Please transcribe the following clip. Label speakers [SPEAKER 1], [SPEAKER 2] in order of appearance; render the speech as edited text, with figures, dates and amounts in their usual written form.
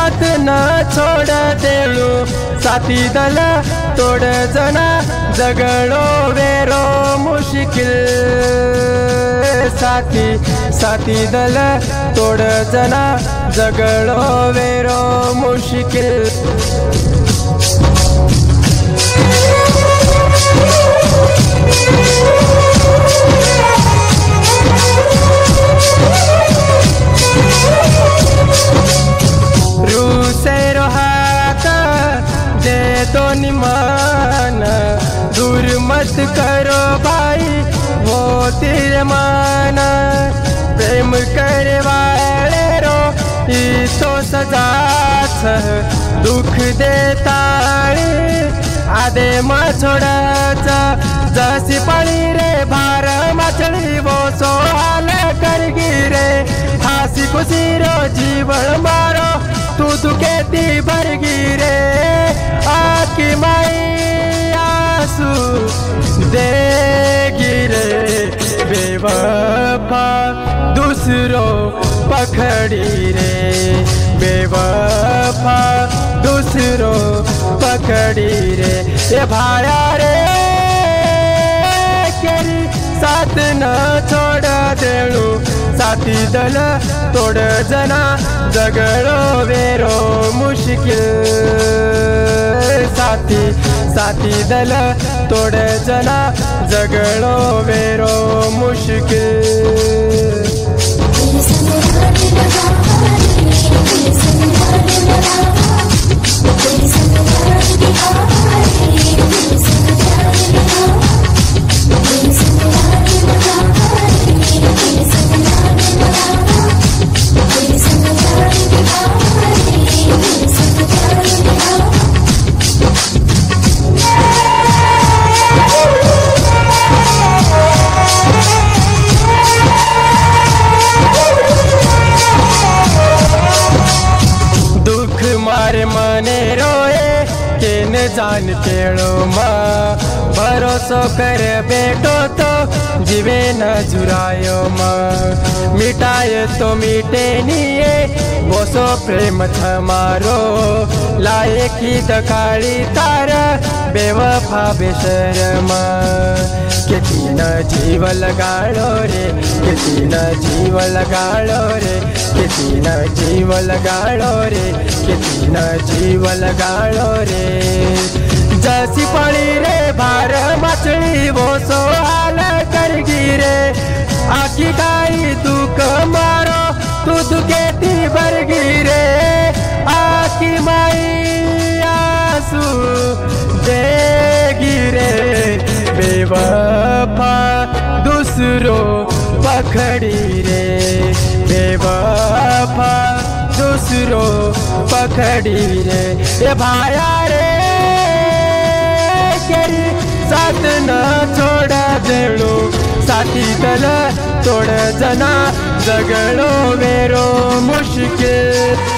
[SPEAKER 1] साथ न छोड़ देळू साथी दल तोड़ जना जगड़ो वेरो मुश्किल साथी साथी दल तोड़ जना जगड़ो वेरो मुश्किल निमान दूर मत करो भाई वो तेरे मान प्रेम करे वाले रो तो सजा दुख देता आधे में छोड़ा जैसी पड़ी रे भार मछली वो सो हाल कर गिरे फांसी खुशी रो जीवन मारो तू दुखेती भर गिरे आकी माई आंसू दे गिरे बेवफा दूसरों पकड़ी रे बेवफा दूसरों पकड़ी रे ये भाया रे केरी साथ न छोड़ देळू साथी दल तोड़ जना जगड़ो वेरो मुश्किल साथी साथी दल तोड़ जना जगड़ो वेरो मुश्किल मारे मने रोए के न जान केड़ो माँ भरोसो कर बेटो तो जीवे न जुरायो माँ मिटाए तो मिटे निये वो सो प्रेम थमारो लाए की दकाड़ी तारा बेवफा बेशर्मा किती न जीव लगाड़ो रे किती न जीव लगाड़ो रे किती न जीव लगाड़ो रे किती न जीव लगाड़ो रे जैसी पड़ी रे भार मछली वो सो हाल कर गिरे आखी गाई दुख मारो तू दुखेती भर गिरे आखी माई आंसू दे गिरे बेवफा दूसरों पकड़ी रे बेवफा दूसरों पकड़ी रे ये भाया रे केरी साथ न छोड़ देळू साथी दल तोड़ जना जगड़ो वेरो मुश्किल